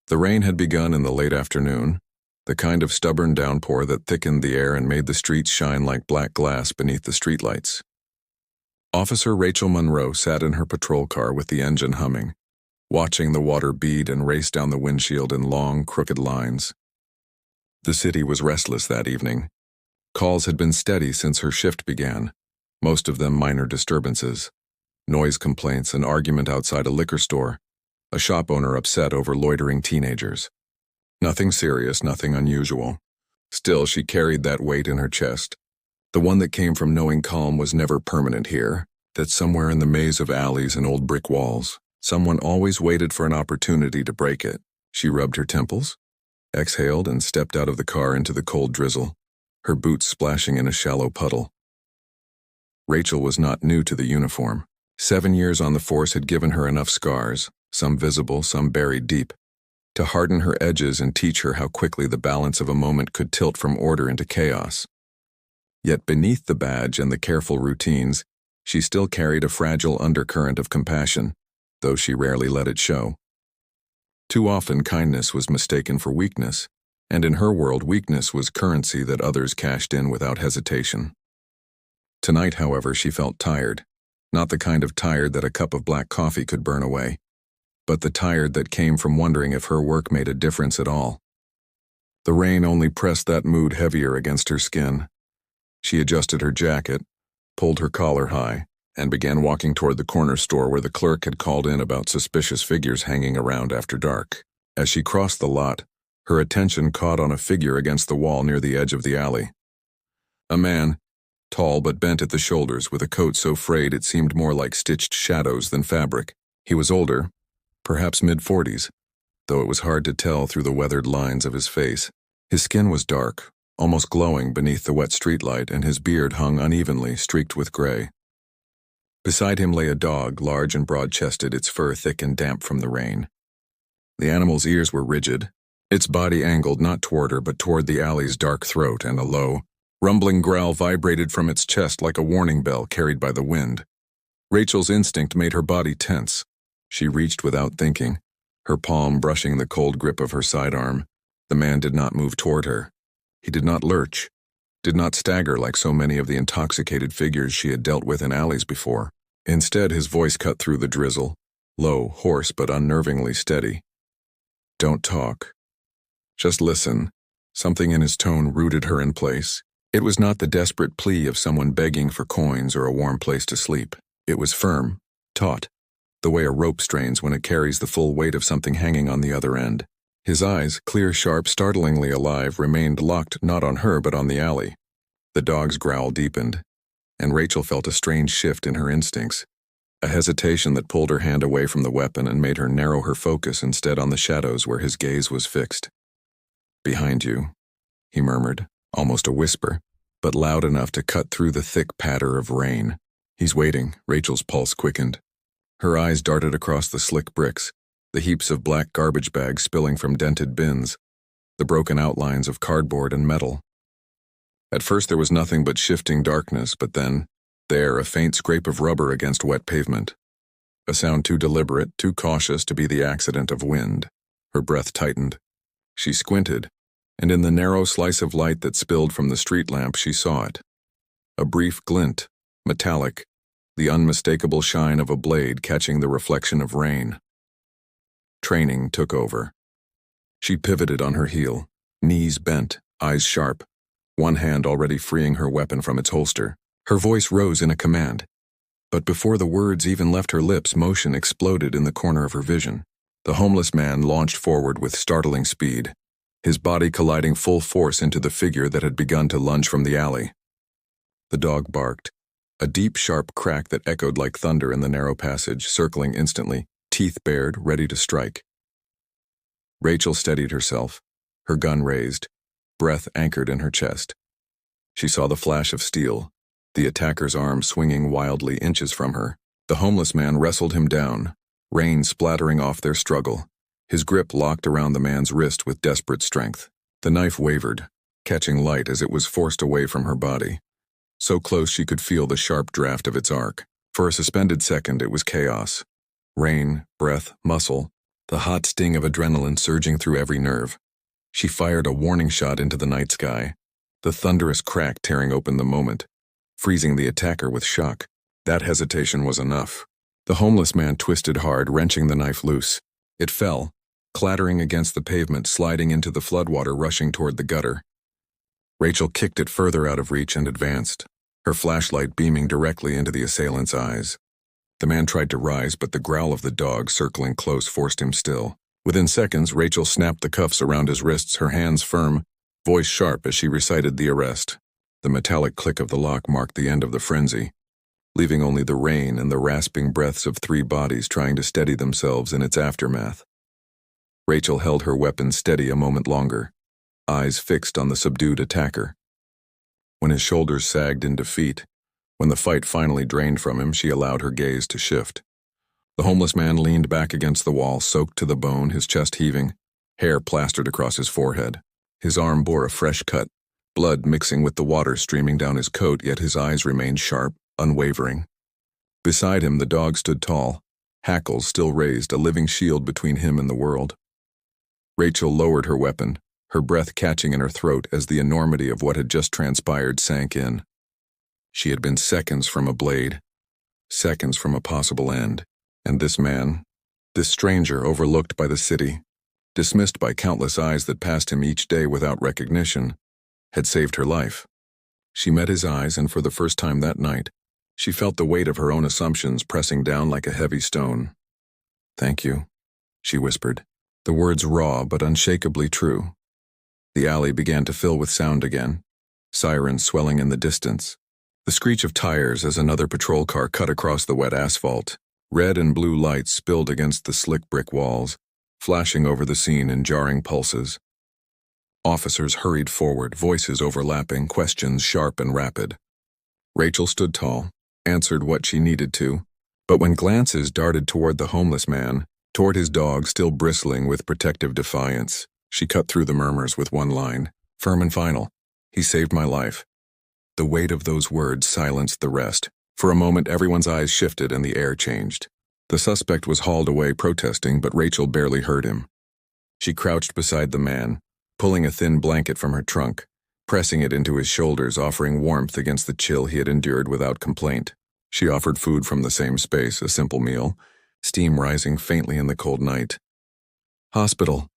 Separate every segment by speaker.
Speaker 1: The rain had begun in the late afternoon, the kind of stubborn downpour that thickened the air and made the streets shine like black glass beneath the streetlights. Officer Rachel Monroe sat in her patrol car with the engine humming, watching the water bead and race down the windshield in long, crooked lines. The city was restless that evening. Calls had been steady since her shift began, most of them minor disturbances. Noise complaints, an argument outside a liquor store, a shop owner upset over loitering teenagers. Nothing serious, nothing unusual. Still, she carried that weight in her chest, the one that came from knowing calm was never permanent here, that somewhere in the maze of alleys and old brick walls, someone always waited for an opportunity to break it. She rubbed her temples, exhaled, and stepped out of the car into the cold drizzle, her boots splashing in a shallow puddle. Rachel was not new to the uniform. 7 years on the force had given her enough scars, some visible, some buried deep, to harden her edges and teach her how quickly the balance of a moment could tilt from order into chaos. Yet beneath the badge and the careful routines, she still carried a fragile undercurrent of compassion, though she rarely let it show. Too often kindness was mistaken for weakness, and in her world weakness was currency that others cashed in without hesitation. Tonight, however, she felt tired, not the kind of tired that a cup of black coffee could burn away, but the tired that came from wondering if her work made a difference at all. The rain only pressed that mood heavier against her skin. She adjusted her jacket, pulled her collar high, and began walking toward the corner store where the clerk had called in about suspicious figures hanging around after dark. As she crossed the lot, her attention caught on a figure against the wall near the edge of the alley. A man, tall but bent at the shoulders with a coat so frayed it seemed more like stitched shadows than fabric. He was older, perhaps mid-40s, though it was hard to tell through the weathered lines of his face. His skin was dark, almost glowing beneath the wet streetlight, and his beard hung unevenly, streaked with gray. Beside him lay a dog, large and broad-chested, its fur thick and damp from the rain. The animal's ears were rigid, its body angled not toward her but toward the alley's dark throat, and a low, rumbling growl vibrated from its chest like a warning bell carried by the wind. Rachel's instinct made her body tense. She reached without thinking, her palm brushing the cold grip of her sidearm. The man did not move toward her. He did not lurch, did not stagger like so many of the intoxicated figures she had dealt with in alleys before. Instead, his voice cut through the drizzle, low, hoarse, but unnervingly steady. "Don't talk. Just listen." Something in his tone rooted her in place. It was not the desperate plea of someone begging for coins or a warm place to sleep. It was firm, taut, the way a rope strains when it carries the full weight of something hanging on the other end. His eyes, clear, sharp, startlingly alive, remained locked not on her but on the alley. The dog's growl deepened, and Rachel felt a strange shift in her instincts, a hesitation that pulled her hand away from the weapon and made her narrow her focus instead on the shadows where his gaze was fixed. "Behind you," he murmured, almost a whisper, but loud enough to cut through the thick patter of rain. "He's waiting." Rachel's pulse quickened. Her eyes darted across the slick bricks, the heaps of black garbage bags spilling from dented bins, the broken outlines of cardboard and metal. At first there was nothing but shifting darkness, but then, there, a faint scrape of rubber against wet pavement. A sound too deliberate, too cautious to be the accident of wind. Her breath tightened. She squinted, and in the narrow slice of light that spilled from the street lamp she saw it. A brief glint, metallic, the unmistakable shine of a blade catching the reflection of rain. Training took over. She pivoted on her heel, knees bent, eyes sharp, one hand already freeing her weapon from its holster. Her voice rose in a command. But before the words even left her lips, motion exploded in the corner of her vision. The homeless man launched forward with startling speed, his body colliding full force into the figure that had begun to lunge from the alley. The dog barked, a deep, sharp crack that echoed like thunder in the narrow passage, circling instantly, teeth bared, ready to strike. Rachel steadied herself, her gun raised, breath anchored in her chest. She saw the flash of steel, the attacker's arm swinging wildly inches from her. The homeless man wrestled him down, rain splattering off their struggle, his grip locked around the man's wrist with desperate strength. The knife wavered, catching light as it was forced away from her body. So close she could feel the sharp draft of its arc. For a suspended second it was chaos. Rain, breath, muscle, the hot sting of adrenaline surging through every nerve. She fired a warning shot into the night sky, the thunderous crack tearing open the moment, freezing the attacker with shock. That hesitation was enough. The homeless man twisted hard, wrenching the knife loose. It fell, clattering against the pavement, sliding into the floodwater rushing toward the gutter. Rachel kicked it further out of reach and advanced, her flashlight beaming directly into the assailant's eyes. The man tried to rise, but the growl of the dog circling close forced him still. Within seconds, Rachel snapped the cuffs around his wrists, her hands firm, voice sharp as she recited the arrest. The metallic click of the lock marked the end of the frenzy, leaving only the rain and the rasping breaths of 3 bodies trying to steady themselves in its aftermath. Rachel held her weapon steady a moment longer, eyes fixed on the subdued attacker. When his shoulders sagged in defeat, when the fight finally drained from him, she allowed her gaze to shift. The homeless man leaned back against the wall, soaked to the bone, his chest heaving, hair plastered across his forehead. His arm bore a fresh cut, blood mixing with the water streaming down his coat, yet his eyes remained sharp, unwavering. Beside him, the dog stood tall, hackles still raised, a living shield between him and the world. Rachel lowered her weapon, her breath catching in her throat as the enormity of what had just transpired sank in. She had been seconds from a blade, seconds from a possible end, and this man, this stranger overlooked by the city, dismissed by countless eyes that passed him each day without recognition, had saved her life. She met his eyes, and for the first time that night, she felt the weight of her own assumptions pressing down like a heavy stone. "Thank you," she whispered, the words raw but unshakably true. The alley began to fill with sound again, sirens swelling in the distance, the screech of tires as another patrol car cut across the wet asphalt. Red and blue lights spilled against the slick brick walls, flashing over the scene in jarring pulses. Officers hurried forward, voices overlapping, questions sharp and rapid. Rachel stood tall, answered what she needed to, but when glances darted toward the homeless man, toward his dog still bristling with protective defiance, she cut through the murmurs with one line, firm and final: "He saved my life." The weight of those words silenced the rest. For a moment, everyone's eyes shifted and the air changed. The suspect was hauled away protesting, but Rachel barely heard him. She crouched beside the man, pulling a thin blanket from her trunk, pressing it into his shoulders, offering warmth against the chill he had endured without complaint. She offered food from the same space, a simple meal, steam rising faintly in the cold night. "Hospital,"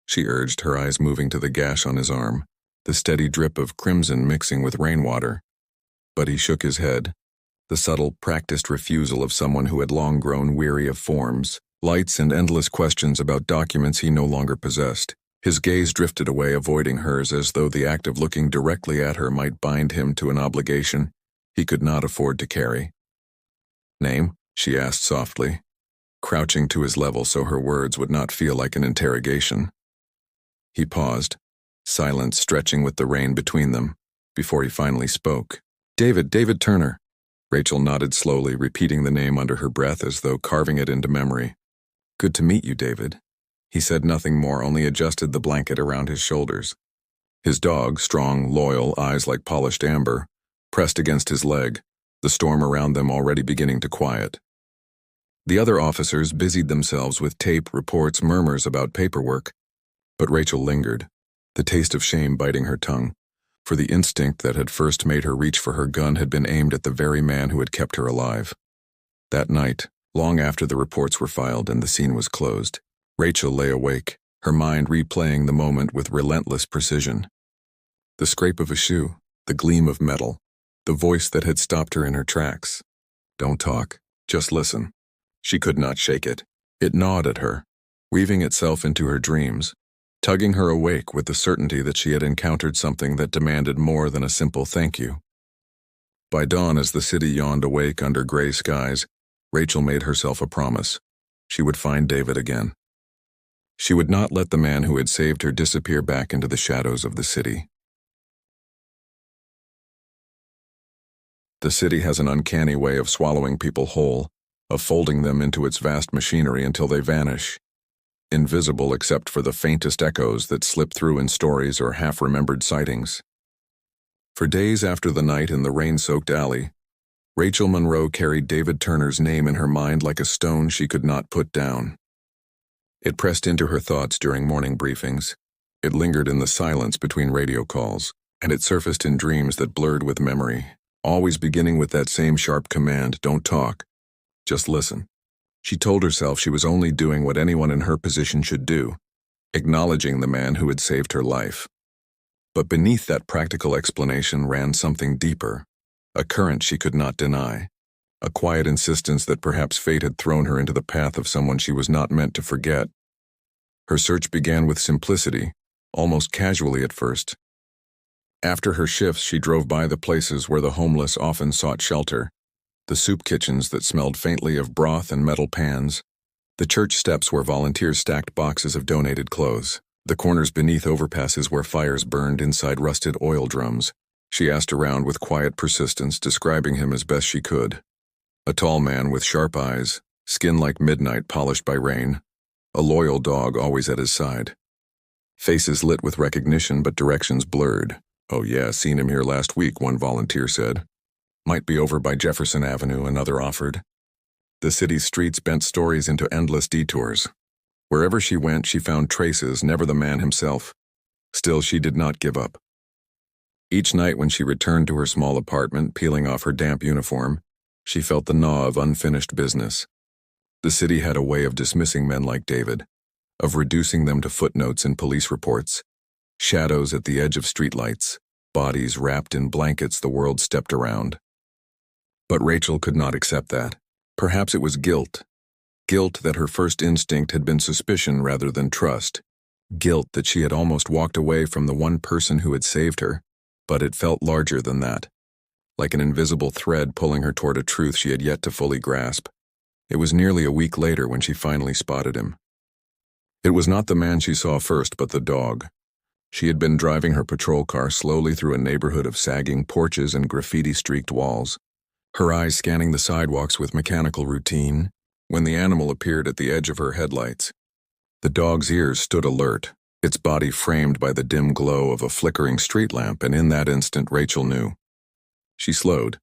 Speaker 1: she urged, her eyes moving to the gash on his arm, the steady drip of crimson mixing with rainwater. But he shook his head, the subtle, practiced refusal of someone who had long grown weary of forms, lights, and endless questions about documents he no longer possessed. His gaze drifted away, avoiding hers, as though the act of looking directly at her might bind him to an obligation he could not afford to carry. "Name?" she asked softly, crouching to his level so her words would not feel like an interrogation. He paused, silence stretching with the rain between them, before he finally spoke. David Turner." Rachel nodded slowly, repeating the name under her breath as though carving it into memory. "Good to meet you, David." He said nothing more, only adjusted the blanket around his shoulders. His dog, strong, loyal, eyes like polished amber, pressed against his leg, the storm around them already beginning to quiet. The other officers busied themselves with tape, reports, murmurs about paperwork, but Rachel lingered, the taste of shame biting her tongue, for the instinct that had first made her reach for her gun had been aimed at the very man who had kept her alive. That night, long after the reports were filed and the scene was closed, Rachel lay awake, her mind replaying the moment with relentless precision. The scrape of a shoe, the gleam of metal, the voice that had stopped her in her tracks. "Don't talk, just listen." She could not shake it. It gnawed at her, weaving itself into her dreams, tugging her awake with the certainty that she had encountered something that demanded more than a simple thank you. By dawn, as the city yawned awake under gray skies, Rachel made herself a promise. She would find David again. She would not let the man who had saved her disappear back into the shadows of the city. The city has an uncanny way of swallowing people whole, of folding them into its vast machinery until they vanish, invisible except for the faintest echoes that slip through in stories or half-remembered sightings. For days after the night in the rain-soaked alley, Rachel Monroe carried David Turner's name in her mind like a stone she could not put down. It pressed into her thoughts during morning briefings. It lingered in the silence between radio calls, and it surfaced in dreams that blurred with memory, always beginning with that same sharp command, "Don't talk, just listen." She told herself she was only doing what anyone in her position should do, acknowledging the man who had saved her life. But beneath that practical explanation ran something deeper, a current she could not deny, a quiet insistence that perhaps fate had thrown her into the path of someone she was not meant to forget. Her search began with simplicity, almost casually at first. After her shifts, she drove by the places where the homeless often sought shelter, the soup kitchens that smelled faintly of broth and metal pans, the church steps where volunteers stacked boxes of donated clothes, the corners beneath overpasses where fires burned inside rusted oil drums. She asked around with quiet persistence, describing him as best she could. A tall man with sharp eyes, skin like midnight polished by rain, a loyal dog always at his side. Faces lit with recognition but directions blurred. "Oh yeah, seen him here last week," one volunteer said. "Might be over by Jefferson Avenue," another offered. The city's streets bent stories into endless detours. Wherever she went, she found traces, never the man himself. Still, she did not give up. Each night when she returned to her small apartment, peeling off her damp uniform, she felt the gnaw of unfinished business. The city had a way of dismissing men like David, of reducing them to footnotes in police reports, shadows at the edge of streetlights, bodies wrapped in blankets the world stepped around. But Rachel could not accept that. Perhaps it was guilt. Guilt that her first instinct had been suspicion rather than trust. Guilt that she had almost walked away from the one person who had saved her, but it felt larger than that, like an invisible thread pulling her toward a truth she had yet to fully grasp. It was nearly a week later when she finally spotted him. It was not the man she saw first, but the dog. She had been driving her patrol car slowly through a neighborhood of sagging porches and graffiti-streaked walls, her eyes scanning the sidewalks with mechanical routine, when the animal appeared at the edge of her headlights. The dog's ears stood alert, its body framed by the dim glow of a flickering street lamp, and in that instant Rachel knew. She slowed,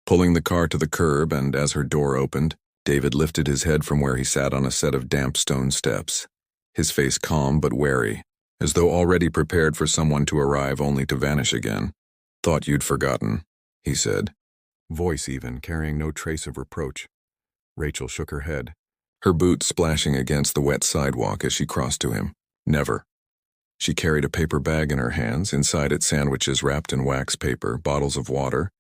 Speaker 1: pulling the car to the curb, and as her door opened, David lifted his head from where he sat on a set of damp stone steps, his face calm but wary, as though already prepared for someone to arrive only to vanish again. "Thought you'd forgotten," he said, voice even carrying no trace of reproach. Rachel shook her head, her boots splashing against the wet sidewalk as she crossed to him. "Never." She carried a paper bag in her hands, inside it sandwiches wrapped in wax paper, bottles of water,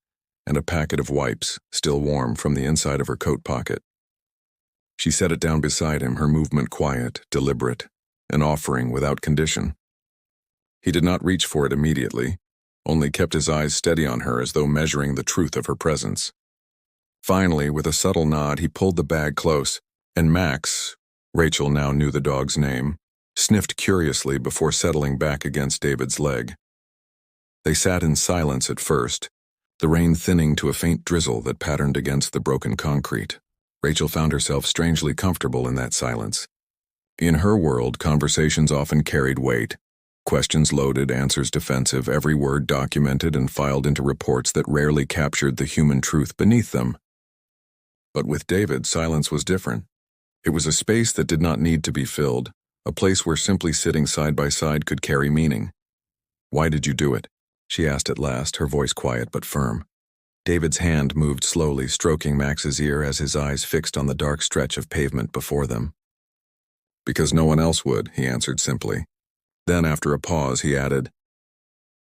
Speaker 1: and a packet of wipes, still warm, from the inside of her coat pocket. She set it down beside him, her movement quiet, deliberate, an offering without condition. He did not reach for it immediately, only kept his eyes steady on her as though measuring the truth of her presence. Finally, with a subtle nod, he pulled the bag close, and Max, Rachel now knew the dog's name, sniffed curiously before settling back against David's leg. They sat in silence at first, the rain thinning to a faint drizzle that patterned against the broken concrete. Rachel found herself strangely comfortable in that silence. In her world, conversations often carried weight. Questions loaded, answers defensive, every word documented and filed into reports that rarely captured the human truth beneath them. But with David, silence was different. It was a space that did not need to be filled, a place where simply sitting side by side could carry meaning. "Why did you do it?" she asked at last, her voice quiet but firm. David's hand moved slowly, stroking Max's ear as his eyes fixed on the dark stretch of pavement before them. "Because no one else would," he answered simply. Then, after a pause, he added,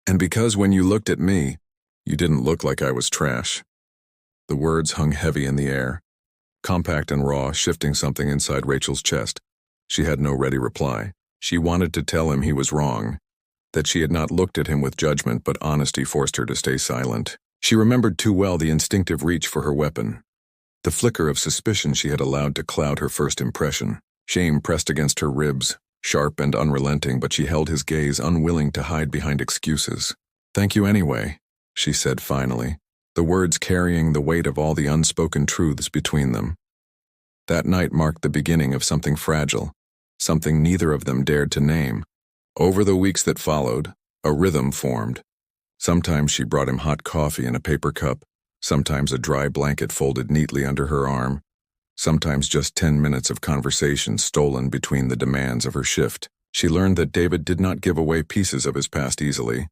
Speaker 1: "And because when you looked at me, you didn't look like I was trash." The words hung heavy in the air, compact and raw, shifting something inside Rachel's chest. She had no ready reply. She wanted to tell him he was wrong, that she had not looked at him with judgment, but honesty forced her to stay silent. She remembered too well the instinctive reach for her weapon, the flicker of suspicion she had allowed to cloud her first impression. Shame pressed against her ribs, sharp and unrelenting, but she held his gaze, unwilling to hide behind excuses. "Thank you anyway," she said finally, the words carrying the weight of all the unspoken truths between them. That night marked the beginning of something fragile, something neither of them dared to name. Over the weeks that followed, a rhythm formed. Sometimes she brought him hot coffee in a paper cup, sometimes a dry blanket folded neatly under her arm, sometimes just 10 minutes of conversation stolen between the demands of her shift. She learned that David did not give away pieces of his past easily,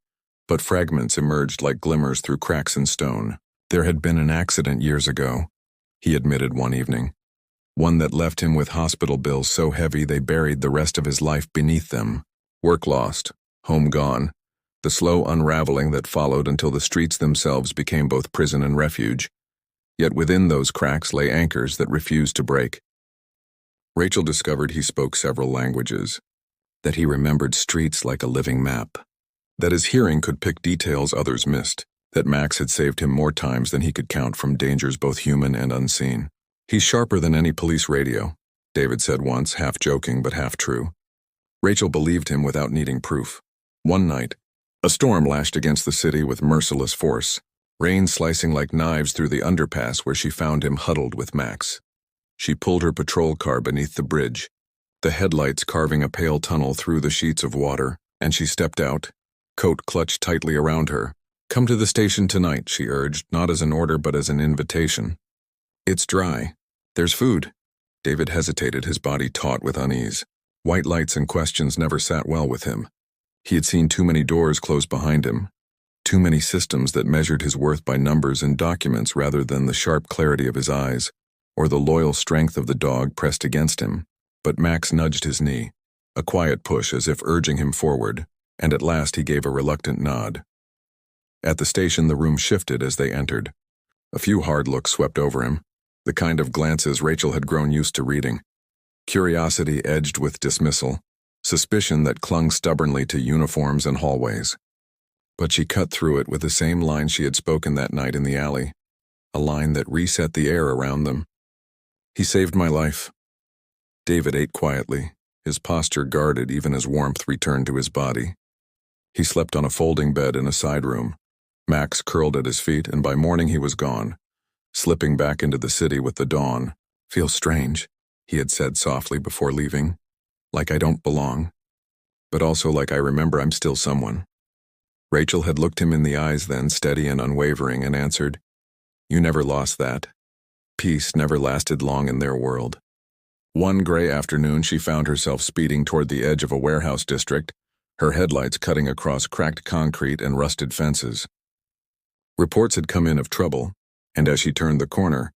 Speaker 1: but fragments emerged like glimmers through cracks in stone. There had been an accident years ago, he admitted one evening. One that left him with hospital bills so heavy they buried the rest of his life beneath them. Work lost, home gone, the slow unraveling that followed until the streets themselves became both prison and refuge. Yet within those cracks lay anchors that refused to break. Rachel discovered he spoke several languages, that he remembered streets like a living map, that his hearing could pick details others missed, that Max had saved him more times than he could count from dangers both human and unseen. "He's sharper than any police radio," David said once, half joking but half true. Rachel believed him without needing proof. One night, a storm lashed against the city with merciless force, rain slicing like knives through the underpass where she found him huddled with Max. She pulled her patrol car beneath the bridge, the headlights carving a pale tunnel through the sheets of water, and she stepped out, coat clutched tightly around her. "Come to the station tonight," she urged, not as an order but as an invitation. "It's dry. There's food." David hesitated, his body taut with unease. White lights and questions never sat well with him. He had seen too many doors close behind him, too many systems that measured his worth by numbers and documents rather than the sharp clarity of his eyes, or the loyal strength of the dog pressed against him. But Max nudged his knee, a quiet push as if urging him forward, and at last he gave a reluctant nod. At the station, the room shifted as they entered. A few hard looks swept over him, the kind of glances Rachel had grown used to reading. Curiosity edged with dismissal, suspicion that clung stubbornly to uniforms and hallways. But she cut through it with the same line she had spoken that night in the alley, a line that reset the air around them. "He saved my life." David ate quietly, his posture guarded even as warmth returned to his body. He slept on a folding bed in a side room. Max curled at his feet, and by morning he was gone, slipping back into the city with the dawn. "Feels strange," he had said softly before leaving. "Like I don't belong, but also like I remember I'm still someone." Rachel had looked him in the eyes then, steady and unwavering, and answered, "You never lost that." Peace never lasted long in their world. One gray afternoon she found herself speeding toward the edge of a warehouse district, her headlights cutting across cracked concrete and rusted fences. Reports had come in of trouble, and as she turned the corner,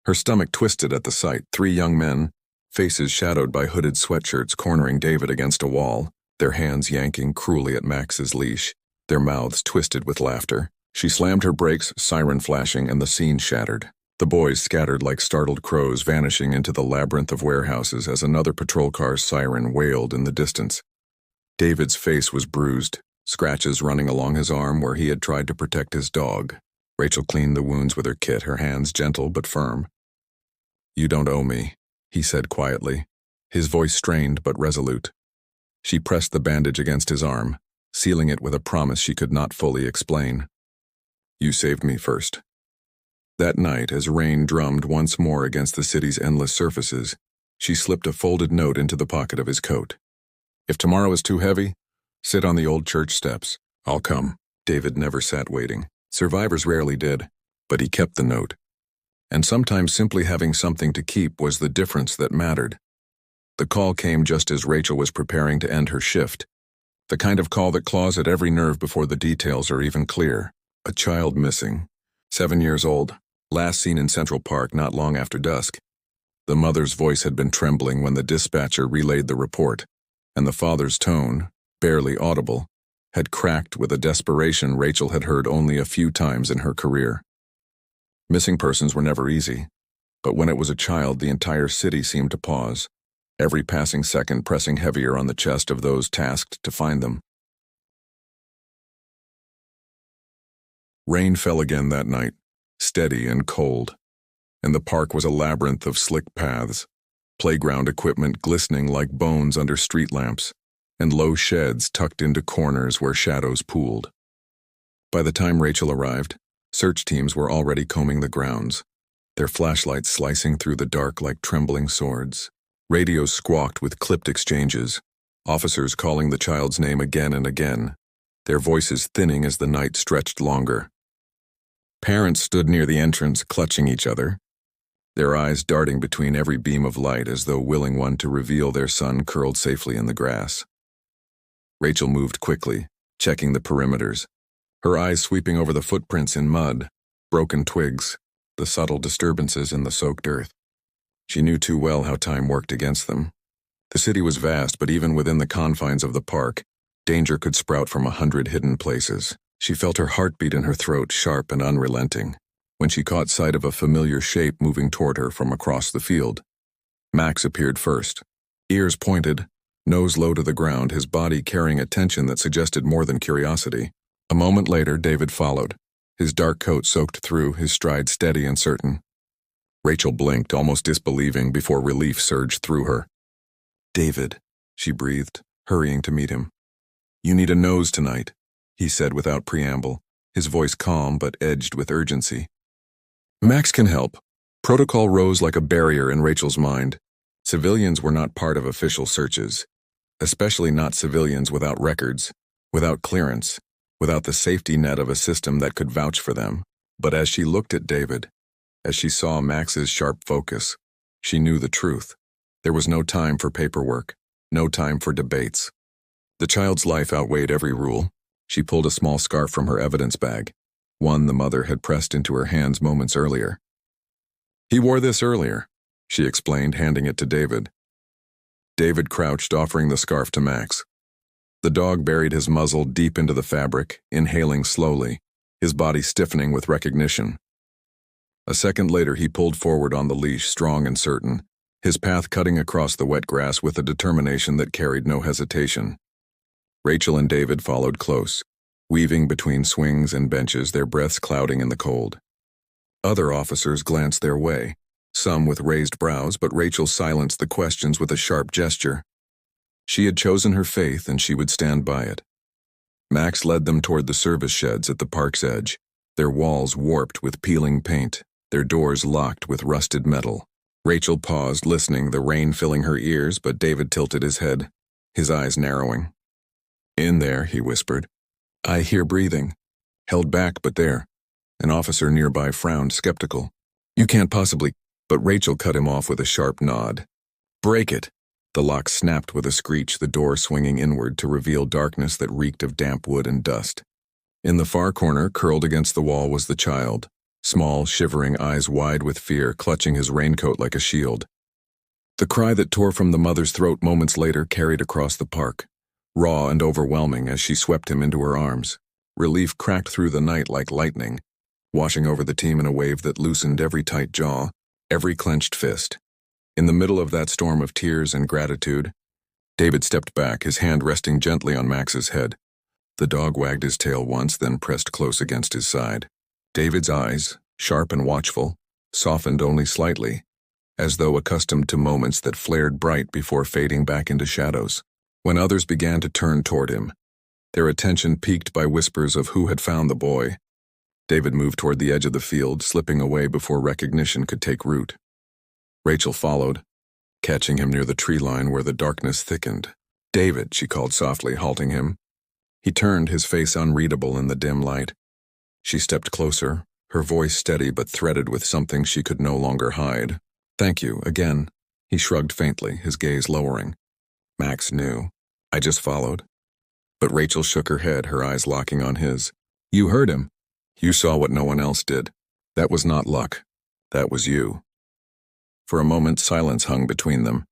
Speaker 1: her stomach twisted at the sight. 3 young men, faces shadowed by hooded sweatshirts, cornering David against a wall, their hands yanking cruelly at Max's leash, their mouths twisted with laughter. She slammed her brakes, siren flashing, and the scene shattered. The boys scattered like startled crows, vanishing into the labyrinth of warehouses as another patrol car's siren wailed in the distance. David's face was bruised, scratches running along his arm where he had tried to protect his dog. Rachel cleaned the wounds with her kit, her hands gentle but firm. "You don't owe me," he said quietly, his voice strained but resolute. She pressed the bandage against his arm, sealing it with a promise she could not fully explain. "You saved me first." That night, as rain drummed once more against the city's endless surfaces, she slipped a folded note into the pocket of his coat. "If tomorrow is too heavy, sit on the old church steps. I'll come." David never sat waiting. Survivors rarely did, but he kept the note. And sometimes simply having something to keep was the difference that mattered. The call came just as Rachel was preparing to end her shift, the kind of call that claws at every nerve before the details are even clear. A child missing, 7 years old, last seen in Central Park not long after dusk. The mother's voice had been trembling when the dispatcher relayed the report, and the father's tone, barely audible, had cracked with a desperation Rachel had heard only a few times in her career. Missing persons were never easy, but when it was a child, the entire city seemed to pause, every passing second pressing heavier on the chest of those tasked to find them. Rain fell again that night, steady and cold, and the park was a labyrinth of slick paths, playground equipment glistening like bones under street lamps, and low sheds tucked into corners where shadows pooled. By the time Rachel arrived, search teams were already combing the grounds, their flashlights slicing through the dark like trembling swords. Radios squawked with clipped exchanges, officers calling the child's name again and again, their voices thinning as the night stretched longer. Parents stood near the entrance, clutching each other, their eyes darting between every beam of light as though willing one to reveal their son curled safely in the grass. Rachel moved quickly, checking the perimeters, her eyes sweeping over the footprints in mud, broken twigs, the subtle disturbances in the soaked earth. She knew too well how time worked against them. The city was vast, but even within the confines of the park, danger could sprout from 100 hidden places. She felt her heartbeat in her throat, sharp and unrelenting, when she caught sight of a familiar shape moving toward her from across the field. Max appeared first, ears pointed, nose low to the ground, his body carrying a tension that suggested more than curiosity. A moment later, David followed, his dark coat soaked through, his stride steady and certain. Rachel blinked, almost disbelieving, before relief surged through her. "David," she breathed, hurrying to meet him. "You need a nose tonight," he said without preamble, his voice calm but edged with urgency. Max can help. Protocol rose like a barrier in Rachel's mind. Civilians were not part of official searches, especially not civilians without records, without clearance, without the safety net of a system that could vouch for them. But as she looked at David, as she saw Max's sharp focus, she knew the truth. There was no time for paperwork, no time for debates. The child's life outweighed every rule. She pulled a small scarf from her evidence bag, one the mother had pressed into her hands moments earlier. "He wore this earlier," she explained, handing it to David. David crouched, offering the scarf to Max. The dog buried his muzzle deep into the fabric, inhaling slowly, his body stiffening with recognition. A second later, he pulled forward on the leash, strong and certain, his path cutting across the wet grass with a determination that carried no hesitation. Rachel and David followed close, weaving between swings and benches, their breaths clouding in the cold. Other officers glanced their way, some with raised brows, but Rachel silenced the questions with a sharp gesture. She had chosen her faith, and she would stand by it. Max led them toward the service sheds at the park's edge, their walls warped with peeling paint, their doors locked with rusted metal. Rachel paused, listening, the rain filling her ears, but David tilted his head, his eyes narrowing. "In there," he whispered. "I hear breathing." Held back, but there. An officer nearby frowned, skeptical. "You can't possibly—" But Rachel cut him off with a sharp nod. "Break it." The lock snapped with a screech, the door swinging inward to reveal darkness that reeked of damp wood and dust. In the far corner, curled against the wall, was the child, small, shivering, eyes wide with fear, clutching his raincoat like a shield. The cry that tore from the mother's throat moments later carried across the park, raw and overwhelming as she swept him into her arms. Relief cracked through the night like lightning, washing over the team in a wave that loosened every tight jaw, every clenched fist. In the middle of that storm of tears and gratitude, David stepped back, his hand resting gently on Max's head. The dog wagged his tail once, then pressed close against his side. David's eyes, sharp and watchful, softened only slightly, as though accustomed to moments that flared bright before fading back into shadows. When others began to turn toward him, their attention piqued by whispers of who had found the boy, David moved toward the edge of the field, slipping away before recognition could take root. Rachel followed, catching him near the tree line where the darkness thickened. "David," she called softly, halting him. He turned, his face unreadable in the dim light. She stepped closer, her voice steady but threaded with something she could no longer hide. "Thank you, again." He shrugged faintly, his gaze lowering. Max knew. "I just followed." But Rachel shook her head, her eyes locking on his. "You heard him. You saw what no one else did. That was not luck. That was you." For a moment, silence hung between them,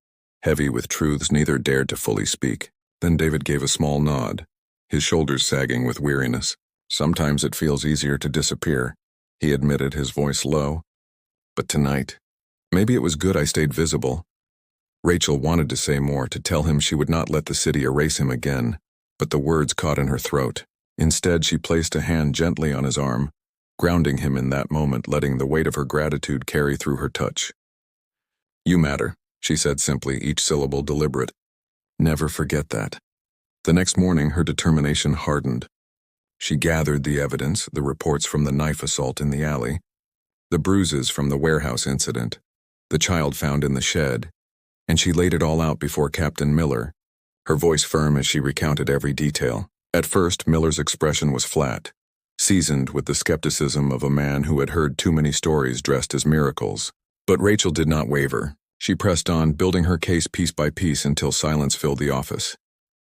Speaker 1: heavy with truths neither dared to fully speak. Then David gave a small nod, his shoulders sagging with weariness. "Sometimes it feels easier to disappear," he admitted, his voice low. "But tonight, maybe it was good I stayed visible." Rachel wanted to say more, to tell him she would not let the city erase him again, but the words caught in her throat. Instead, she placed a hand gently on his arm, grounding him in that moment, letting the weight of her gratitude carry through her touch. "You matter," she said simply, each syllable deliberate. "Never forget that." The next morning, her determination hardened. She gathered the evidence, the reports from the knife assault in the alley, the bruises from the warehouse incident, the child found in the shed, and she laid it all out before Captain Miller, her voice firm as she recounted every detail. At first, Miller's expression was flat, seasoned with the skepticism of a man who had heard too many stories dressed as miracles. But Rachel did not waver. She pressed on, building her case piece by piece until silence filled the office.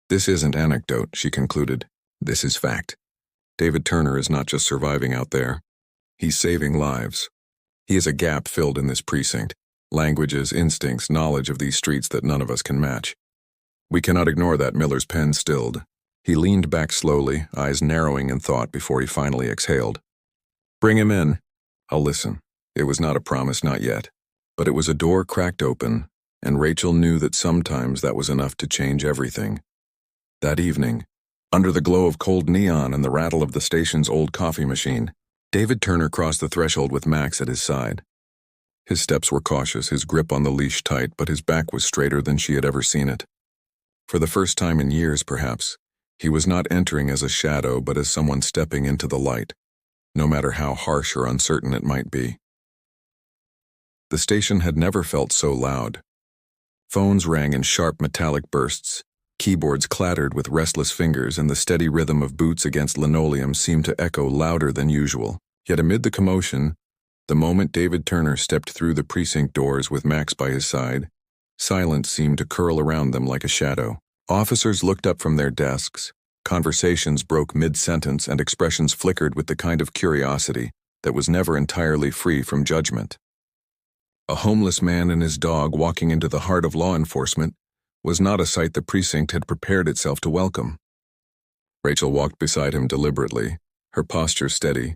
Speaker 1: This isn't anecdote, she concluded. This is fact. David Turner is not just surviving out there. He's saving lives. He is a gap filled in this precinct. Languages, instincts, knowledge of these streets that none of us can match. We cannot ignore that. Miller's pen stilled. He leaned back slowly, eyes narrowing in thought before he finally exhaled. Bring him in. I'll listen. It was not a promise, not yet. But it was a door cracked open, and Rachel knew that sometimes that was enough to change everything. That evening, under the glow of cold neon and the rattle of the station's old coffee machine, David Turner crossed the threshold with Max at his side. His steps were cautious, his grip on the leash tight, but his back was straighter than she had ever seen it. For the first time in years, perhaps, he was not entering as a shadow but as someone stepping into the light, no matter how harsh or uncertain it might be. The station had never felt so loud. Phones rang in sharp metallic bursts, keyboards clattered with restless fingers, and the steady rhythm of boots against linoleum seemed to echo louder than usual. Yet amid the commotion, the moment David Turner stepped through the precinct doors with Max by his side, silence seemed to curl around them like a shadow. Officers looked up from their desks, conversations broke mid-sentence, and expressions flickered with the kind of curiosity that was never entirely free from judgment. A homeless man and his dog walking into the heart of law enforcement was not a sight the precinct had prepared itself to welcome. Rachel walked beside him deliberately, her posture steady,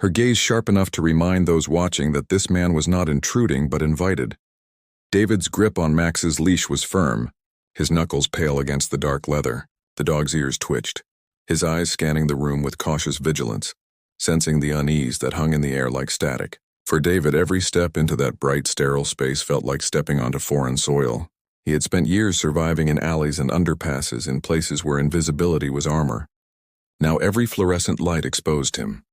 Speaker 1: her gaze sharp enough to remind those watching that this man was not intruding but invited. David's grip on Max's leash was firm, his knuckles pale against the dark leather. The dog's ears twitched, his eyes scanning the room with cautious vigilance, sensing the unease that hung in the air like static. For David, every step into that bright, sterile space felt like stepping onto foreign soil. He had spent years surviving in alleys and underpasses in places where invisibility was armor. Now every fluorescent light exposed him.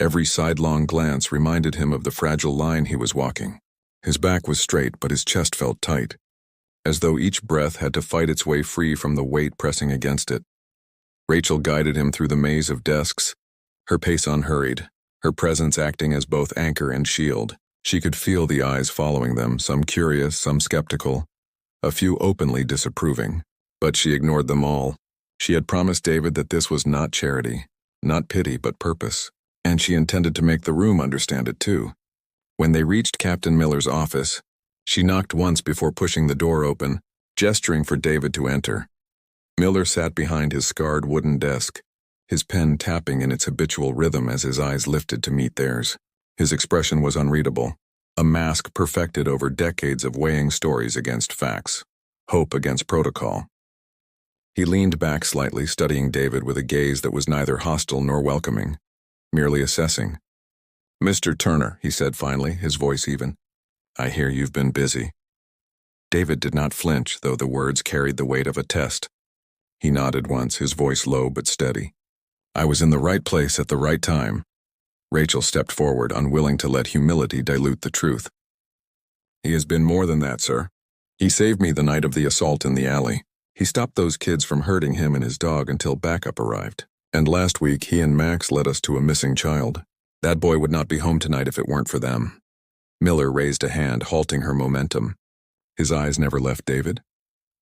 Speaker 1: Every sidelong glance reminded him of the fragile line he was walking. His back was straight, but his chest felt tight, as though each breath had to fight its way free from the weight pressing against it. Rachel guided him through the maze of desks, her pace unhurried, her presence acting as both anchor and shield. She could feel the eyes following them, some curious, some skeptical, a few openly disapproving. But she ignored them all. She had promised David that this was not charity, not pity, but purpose, and she intended to make the room understand it too. When they reached Captain Miller's office, she knocked once before pushing the door open, gesturing for David to enter. Miller sat behind his scarred wooden desk, his pen tapping in its habitual rhythm as his eyes lifted to meet theirs. His expression was unreadable, a mask perfected over decades of weighing stories against facts, hope against protocol. He leaned back slightly, studying David with a gaze that was neither hostile nor welcoming, merely assessing. "Mr. Turner," he said finally, his voice even, "I hear you've been busy." David did not flinch, though the words carried the weight of a test. He nodded once, his voice low but steady. "I was in the right place at the right time." Rachel stepped forward, unwilling to let humility dilute the truth. "He has been more than that, sir. He saved me the night of the assault in the alley. He stopped those kids from hurting him and his dog until backup arrived. And last week, he and Max led us to a missing child. That boy would not be home tonight if it weren't for them." Miller raised a hand, halting her momentum. His eyes never left David.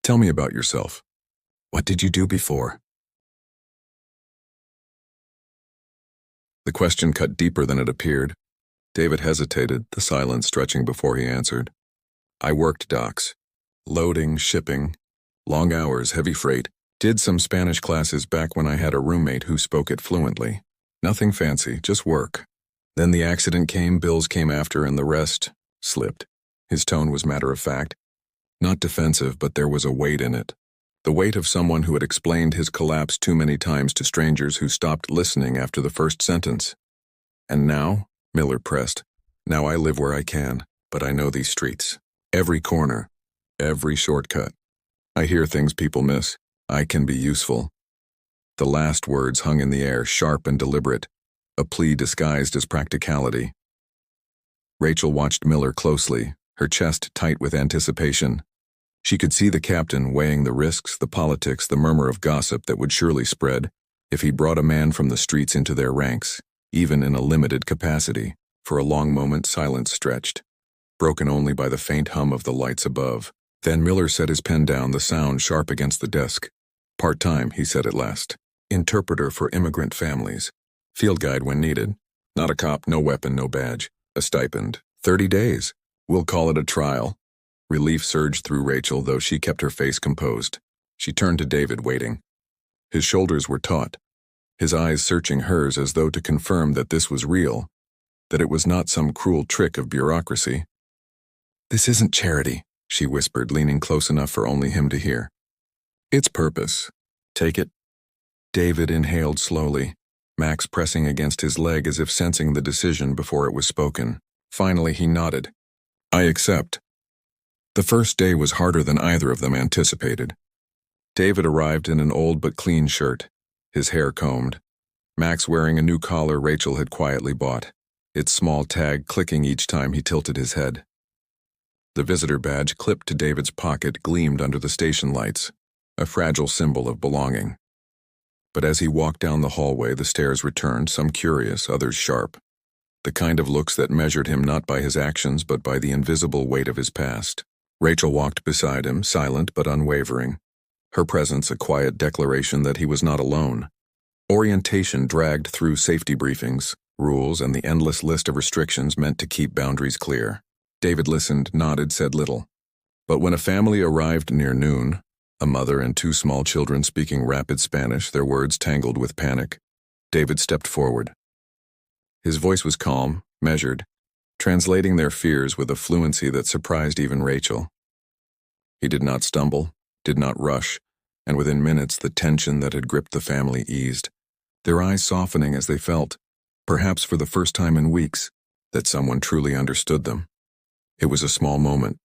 Speaker 1: "Tell me about yourself. What did you do before?" The question cut deeper than it appeared. David hesitated, the silence stretching before he answered. "I worked docks. Loading, shipping, long hours, heavy freight. Did some Spanish classes back when I had a roommate who spoke it fluently. Nothing fancy, just work. Then the accident came, bills came after, and the rest slipped." His tone was matter-of-fact, not defensive, but there was a weight in it. The weight of someone who had explained his collapse too many times to strangers who stopped listening after the first sentence. "And now," Miller pressed, "now I live where I can, but I know these streets. Every corner, every shortcut. I hear things people miss. I can be useful." The last words hung in the air, sharp and deliberate, a plea disguised as practicality. Rachel watched Miller closely, her chest tight with anticipation. She could see the captain weighing the risks, the politics, the murmur of gossip that would surely spread if he brought a man from the streets into their ranks, even in a limited capacity. For a long moment, silence stretched. broken only by the faint hum of the lights above. Then Miller set his pen down, the sound sharp against the desk. "Part-time," he said at last. "Interpreter for immigrant families. Field guide when needed. Not a cop, no weapon, no badge. A stipend. 30 days. We'll call it a trial." Relief surged through Rachel, though she kept her face composed. She turned to David, waiting. His shoulders were taut, his eyes searching hers as though to confirm that this was real, that it was not some cruel trick of bureaucracy. "This isn't charity," she whispered, leaning close enough for only him to hear. "It's purpose. Take it." David inhaled slowly, Max pressing against his leg as if sensing the decision before it was spoken. Finally, he nodded. "I accept." The first day was harder than either of them anticipated. David arrived in an old but clean shirt, his hair combed. Max wearing a new collar Rachel had quietly bought, its small tag clicking each time he tilted his head. The visitor badge clipped to David's pocket gleamed under the station lights, a fragile symbol of belonging. But as he walked down the hallway, the stares returned, some curious, others sharp. The kind of looks that measured him not by his actions but by the invisible weight of his past. Rachel walked beside him, silent but unwavering, her presence a quiet declaration that he was not alone. Orientation dragged through safety briefings, rules, and the endless list of restrictions meant to keep boundaries clear. David listened, nodded, said little. But when a family arrived near noon, a mother and 2 small children speaking rapid Spanish, their words tangled with panic, David stepped forward. His voice was calm, measured, translating their fears with a fluency that surprised even Rachel. He did not stumble, did not rush, and within minutes the tension that had gripped the family eased, their eyes softening as they felt, perhaps for the first time in weeks, that someone truly understood them. It was a small moment,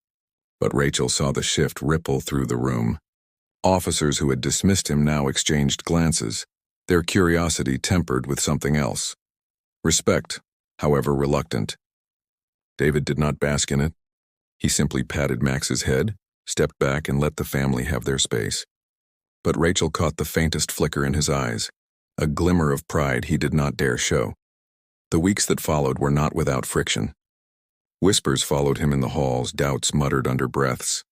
Speaker 1: but Rachel saw the shift ripple through the room. Officers who had dismissed him now exchanged glances, their curiosity tempered with something else. Respect, however reluctant. David did not bask in it. He simply patted Max's head, stepped back, and let the family have their space. But Rachel caught the faintest flicker in his eyes, a glimmer of pride he did not dare show. The weeks that followed were not without friction. Whispers followed him in the halls, doubts muttered under breaths.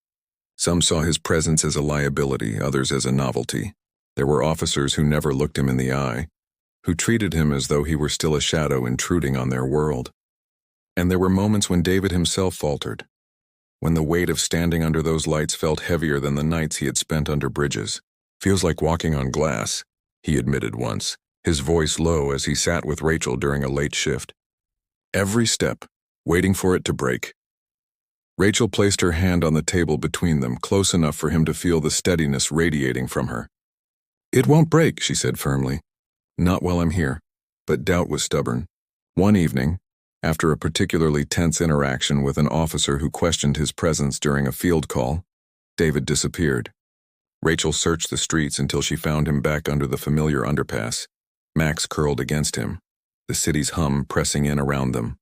Speaker 1: Some saw his presence as a liability, others as a novelty. There were officers who never looked him in the eye, who treated him as though he were still a shadow intruding on their world. And there were moments when David himself faltered, when the weight of standing under those lights felt heavier than the nights he had spent under bridges. "Feels like walking on glass," he admitted once, his voice low as he sat with Rachel during a late shift. Every step, waiting for it to break. Rachel placed her hand on the table between them, close enough for him to feel the steadiness radiating from her. "It won't break," she said firmly. "Not while I'm here." But doubt was stubborn. One evening, after a particularly tense interaction with an officer who questioned his presence during a field call, David disappeared. Rachel searched the streets until she found him back under the familiar underpass, Max curled against him, the city's hum pressing in around them.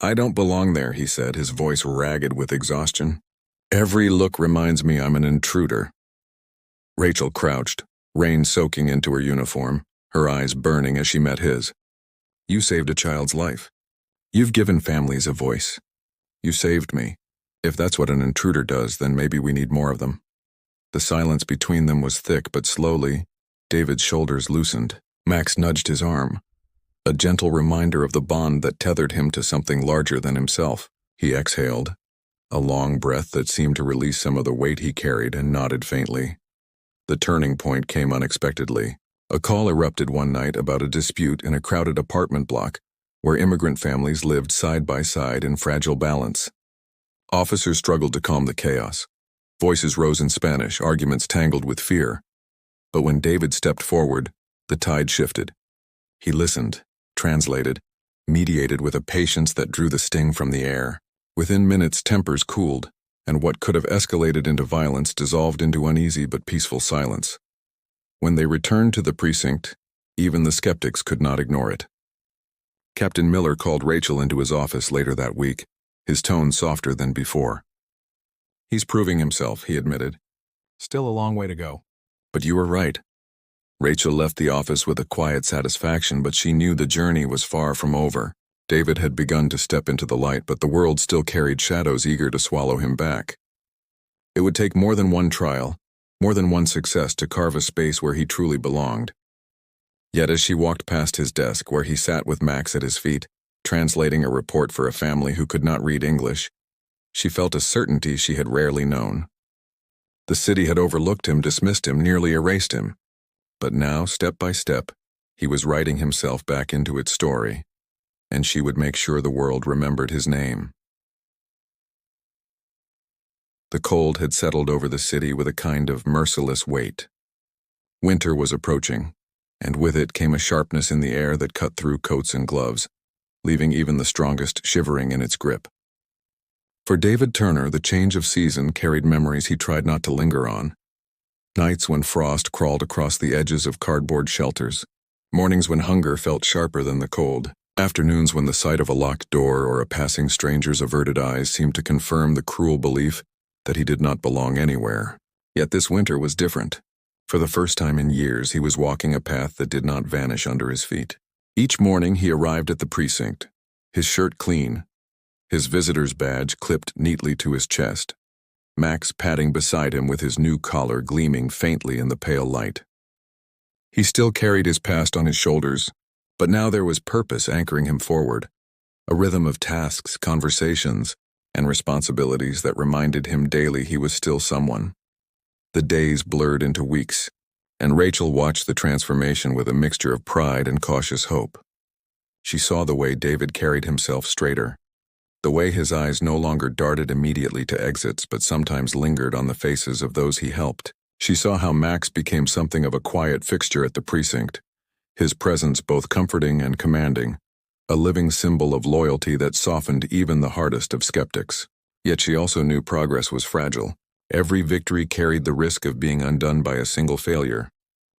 Speaker 1: "I don't belong there," he said, his voice ragged with exhaustion. "Every look reminds me I'm an intruder." Rachel crouched, rain soaking into her uniform, her eyes burning as she met his. "You saved a child's life. You've given families a voice. You saved me. If that's what an intruder does, then maybe we need more of them." The silence between them was thick, but slowly, David's shoulders loosened. Max nudged his arm, a gentle reminder of the bond that tethered him to something larger than himself. He exhaled, a long breath that seemed to release some of the weight he carried, and nodded faintly. The turning point came unexpectedly. A call erupted one night about a dispute in a crowded apartment block where immigrant families lived side by side in fragile balance. Officers struggled to calm the chaos. Voices rose in Spanish, arguments tangled with fear. But when David stepped forward, the tide shifted. He listened, translated, mediated with a patience that drew the sting from the air. Within minutes, tempers cooled, and what could have escalated into violence dissolved into uneasy but peaceful silence. When they returned to the precinct, even the skeptics could not ignore it. Captain Miller called Rachel into his office later that week, his tone softer than before. "He's proving himself," he admitted. "Still a long way to go. But you were right." Rachel left the office with a quiet satisfaction, but she knew the journey was far from over. David had begun to step into the light, but the world still carried shadows eager to swallow him back. It would take more than one trial, more than one success to carve a space where he truly belonged. Yet as she walked past his desk, where he sat with Max at his feet, translating a report for a family who could not read English, she felt a certainty she had rarely known. The city had overlooked him, dismissed him, nearly erased him. But now, step by step, he was writing himself back into its story, and she would make sure the world remembered his name. The cold had settled over the city with a kind of merciless weight. Winter was approaching, and with it came a sharpness in the air that cut through coats and gloves, leaving even the strongest shivering in its grip. For David Turner, the change of season carried memories he tried not to linger on. Nights when frost crawled across the edges of cardboard shelters, mornings when hunger felt sharper than the cold, afternoons when the sight of a locked door or a passing stranger's averted eyes seemed to confirm the cruel belief that he did not belong anywhere. Yet this winter was different. For the first time in years, he was walking a path that did not vanish under his feet. Each morning he arrived at the precinct, his shirt clean, his visitor's badge clipped neatly to his chest, Max padding beside him with his new collar gleaming faintly in the pale light. He still carried his past on his shoulders, but now there was purpose anchoring him forward, a rhythm of tasks, conversations, and responsibilities that reminded him daily he was still someone. The days blurred into weeks, and Rachel watched the transformation with a mixture of pride and cautious hope. She saw the way David carried himself straighter, the way his eyes no longer darted immediately to exits but sometimes lingered on the faces of those he helped. She saw how Max became something of a quiet fixture at the precinct, his presence both comforting and commanding, a living symbol of loyalty that softened even the hardest of skeptics. Yet she also knew progress was fragile. Every victory carried the risk of being undone by a single failure.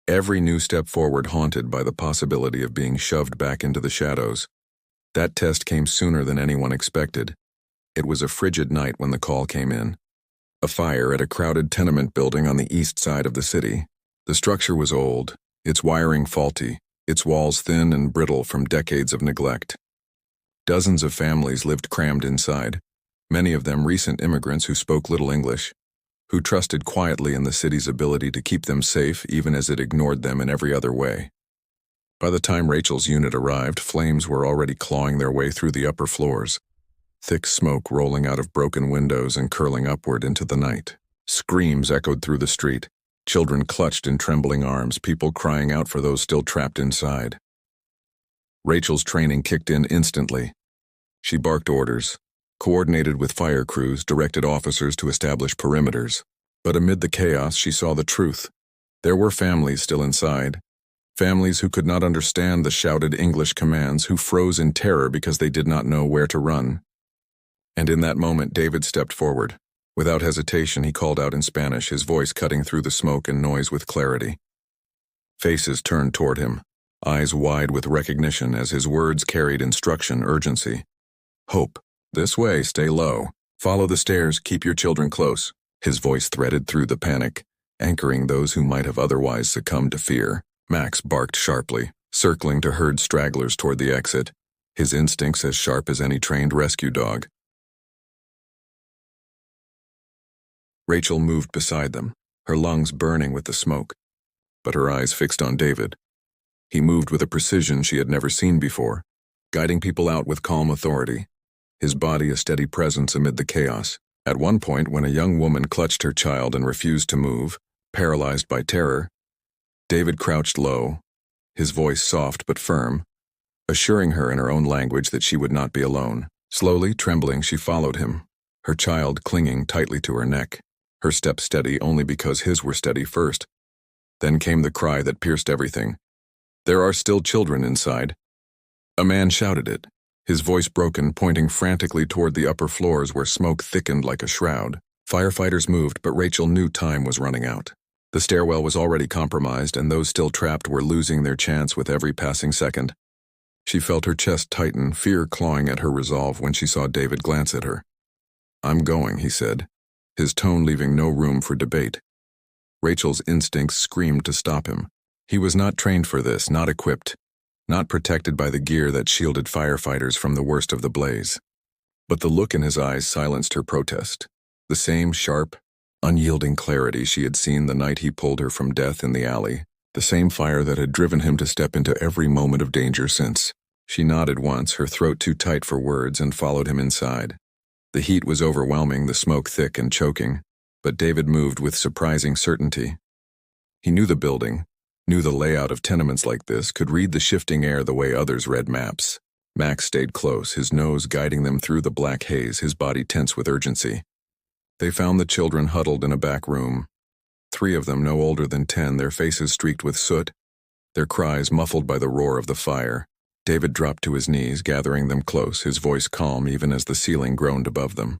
Speaker 1: Every new step forward haunted by the possibility of being shoved back into the shadows. That test came sooner than anyone expected. It was a frigid night when the call came in. A fire at a crowded tenement building on the east side of the city. The structure was old, its wiring faulty, its walls thin and brittle from decades of neglect. Dozens of families lived crammed inside, many of them recent immigrants who spoke little English, who trusted quietly in the city's ability to keep them safe even as it ignored them in every other way. By the time Rachel's unit arrived, flames were already clawing their way through the upper floors, thick smoke rolling out of broken windows and curling upward into the night. Screams echoed through the street, children clutched in trembling arms, people crying out for those still trapped inside. Rachel's training kicked in instantly. She barked orders, coordinated with fire crews, directed officers to establish perimeters. But amid the chaos, she saw the truth. There were families still inside. Families who could not understand the shouted English commands, who froze in terror because they did not know where to run. And in that moment, David stepped forward. Without hesitation, he called out in Spanish, his voice cutting through the smoke and noise with clarity. Faces turned toward him, eyes wide with recognition as his words carried instruction, urgency. Hope. This way, stay low. Follow the stairs, keep your children close. His voice threaded through the panic, anchoring those who might have otherwise succumbed to fear. Max barked sharply, circling to herd stragglers toward the exit, his instincts as sharp as any trained rescue dog. Rachel moved beside them, her lungs burning with the smoke, but her eyes fixed on David. He moved with a precision she had never seen before, guiding people out with calm authority, his body a steady presence amid the chaos. At one point, when a young woman clutched her child and refused to move, paralyzed by terror, David crouched low, his voice soft but firm, assuring her in her own language that she would not be alone. Slowly, trembling, she followed him, her child clinging tightly to her neck, her steps steady only because his were steady first. Then came the cry that pierced everything. "There are still children inside." A man shouted it, his voice broken, pointing frantically toward the upper floors where smoke thickened like a shroud. Firefighters moved, but Rachel knew time was running out. The stairwell was already compromised, and those still trapped were losing their chance with every passing second. She felt her chest tighten, fear clawing at her resolve when she saw David glance at her. "I'm going," he said, his tone leaving no room for debate. Rachel's instincts screamed to stop him. He was not trained for this, not equipped. not protected by the gear that shielded firefighters from the worst of the blaze. But the look in his eyes silenced her protest. The same sharp, unyielding clarity she had seen the night he pulled her from death in the alley, the same fire that had driven him to step into every moment of danger since. She nodded once, her throat too tight for words, and followed him inside. The heat was overwhelming, the smoke thick and choking, but David moved with surprising certainty. He knew the building, knew the layout of tenements like this, could read the shifting air the way others read maps. Max stayed close, his nose guiding them through the black haze, his body tense with urgency. They found the children huddled in a back room. 3 of them no older than 10, their faces streaked with soot, their cries muffled by the roar of the fire. David dropped to his knees, gathering them close, his voice calm even as the ceiling groaned above them.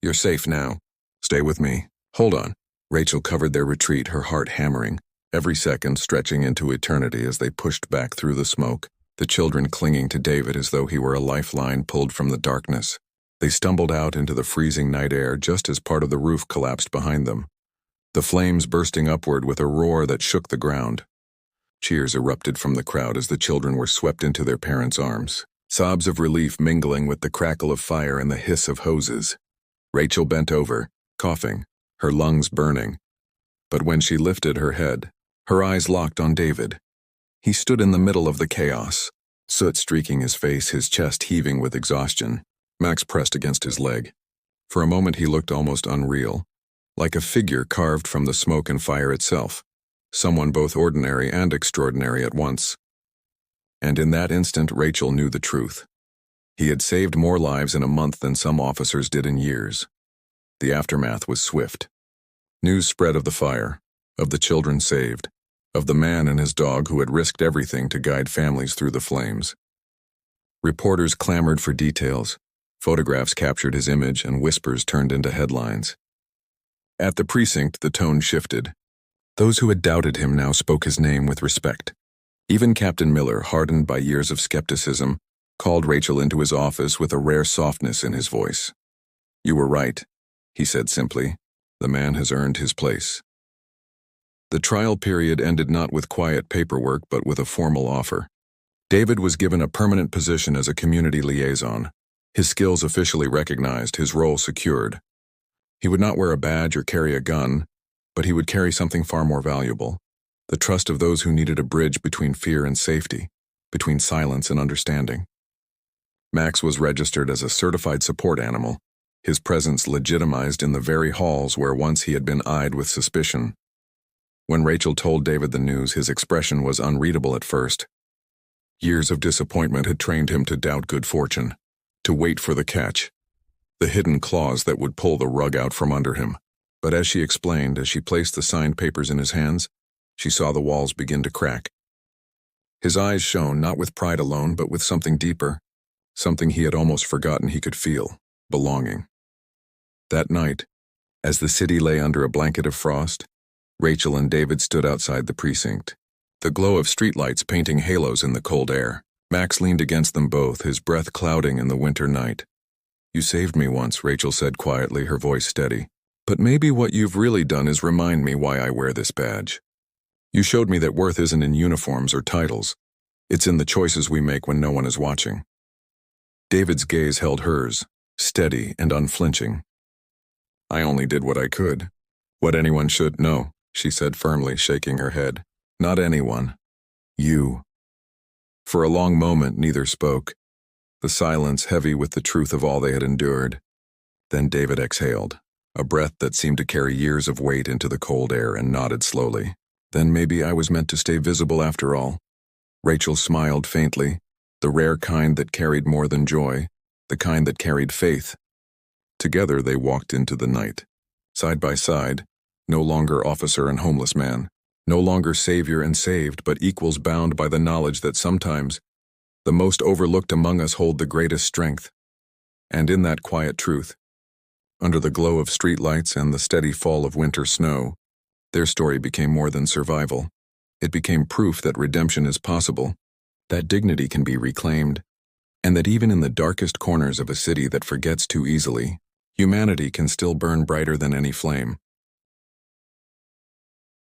Speaker 1: "You're safe now. Stay with me. Hold on." Rachel covered their retreat, her heart hammering, every second stretching into eternity as they pushed back through the smoke, the children clinging to David as though he were a lifeline pulled from the darkness. They stumbled out into the freezing night air just as part of the roof collapsed behind them, the flames bursting upward with a roar that shook the ground. Cheers erupted from the crowd as the children were swept into their parents' arms, sobs of relief mingling with the crackle of fire and the hiss of hoses. Rachel bent over, coughing, her lungs burning. But when she lifted her head, her eyes locked on David. He stood in the middle of the chaos, soot streaking his face, his chest heaving with exhaustion. Max pressed against his leg. For a moment he looked almost unreal, like a figure carved from the smoke and fire itself, someone both ordinary and extraordinary at once. And in that instant Rachel knew the truth. He had saved more lives in a month than some officers did in years. The aftermath was swift. News spread of the fire, of the children saved, of the man and his dog who had risked everything to guide families through the flames. Reporters clamored for details. Photographs captured his image, and whispers turned into headlines. At the precinct, the tone shifted. Those who had doubted him now spoke his name with respect. Even Captain Miller, hardened by years of skepticism, called Rachel into his office with a rare softness in his voice. "You were right," he said simply. "The man has earned his place." The trial period ended not with quiet paperwork but with a formal offer. David was given a permanent position as a community liaison. His skills officially recognized, his role secured. He would not wear a badge or carry a gun, but he would carry something far more valuable: the trust of those who needed a bridge between fear and safety, between silence and understanding. Max was registered as a certified support animal, his presence legitimized in the very halls where once he had been eyed with suspicion. When Rachel told David the news, his expression was unreadable at first. Years of disappointment had trained him to doubt good fortune, to wait for the catch, the hidden clause that would pull the rug out from under him. But as she explained, as she placed the signed papers in his hands, she saw the walls begin to crack. His eyes shone not with pride alone, but with something deeper, something he had almost forgotten he could feel: belonging. That night, as the city lay under a blanket of frost, Rachel and David stood outside the precinct, the glow of streetlights painting halos in the cold air. Max leaned against them both, his breath clouding in the winter night. "You saved me once," Rachel said quietly, her voice steady. "But maybe what you've really done is remind me why I wear this badge. You showed me that worth isn't in uniforms or titles. It's in the choices we make when no one is watching." David's gaze held hers, steady and unflinching. "I only did what I could. What anyone should know," she said firmly, shaking her head. "Not anyone. You." For a long moment neither spoke, the silence heavy with the truth of all they had endured. Then David exhaled, a breath that seemed to carry years of weight into the cold air, and nodded slowly. "Then maybe I was meant to stay visible after all." Rachel smiled faintly, the rare kind that carried more than joy, the kind that carried faith. Together they walked into the night, side by side, no longer officer and homeless man, no longer savior and saved, but equals bound by the knowledge that sometimes the most overlooked among us hold the greatest strength. And in that quiet truth, under the glow of streetlights and the steady fall of winter snow, their story became more than survival. It became proof that redemption is possible, that dignity can be reclaimed, and that even in the darkest corners of a city that forgets too easily, humanity can still burn brighter than any flame.